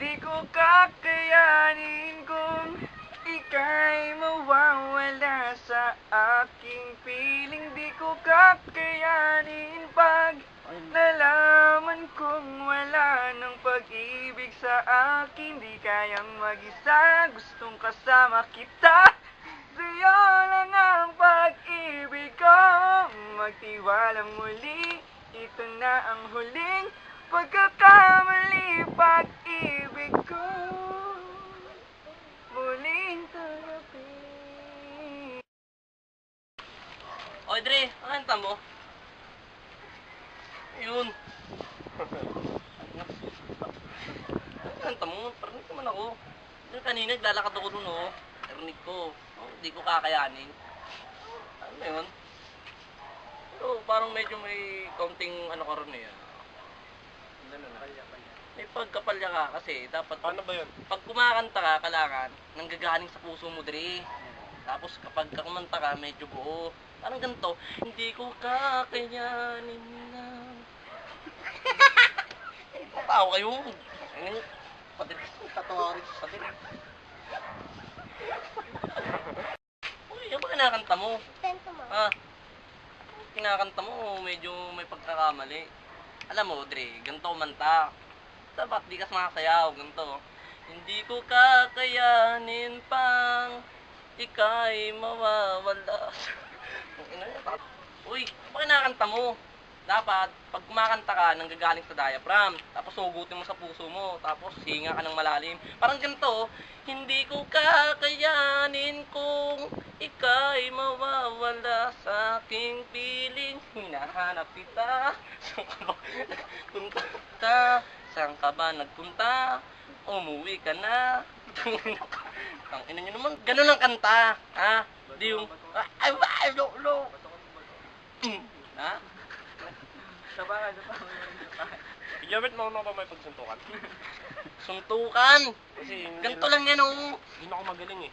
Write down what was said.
Di ko kakayanin kung ika'y mawawala sa aking piling. Di ko kakayanin pag nalaman kong wala ng pag-ibig sa akin. Di kayang mag-isa, gustong kasama kita. Sa'yo lang ang pag-ibig ko. Magtiwalang muli, ito na ang huling pagkakamali. Pag-ibig ko muling tanggapin. Oy, Dre, ang kanta mo? Yun. Ang kanta mo, parinig naman ako. Yung kanina, naglalakad ako dun, oh. Parinig ko. Oh, hindi ko kakayanin. Ano na yun? Pero parang medyo may kaunting ano ka ron eh. Ano na? May pagkapalya ka kasi dapat... Paano ba yun? Pag kumakanta ka, kailangan nanggagaling sa puso mo, Dre. Tapos kapag kumanta ka, medyo buo. Parang ganito, hindi ko kakayanin na. Tao kayo. Ayun, patil. Tatawa ko rin sa patil. Uy, ano ba kinakanta mo? Tento mo. Ah, kinakanta mo, medyo may pagkakamali. Alam mo, Dre, ganito kumanta. Dapat di ka sumasayaw, ganito. Hindi ko kakayanin pang ika'y mawawala. Uy, ano ba kinakanta mo? Dapat, pag kumakanta ka, nanggagaling sa diaphragm. Tapos sugutin mo sa puso mo. Tapos hinga ka ng malalim. Parang ganito, hindi ko kakayanin kung ika'y mawawala sa aking piling. Hinahanap kita. Saan ka ba nagpunta? Saan ka ba nagpunta? Umuwi ka na. Ang ina nyo naman, ganun ang kanta. Ha? Di yung, ay, lo. Ha? Sabahan. Ijabit mo ba may pagsuntukan? Suntukan. Kasi Ganito lang yan, oh. hindi na ako magaling eh.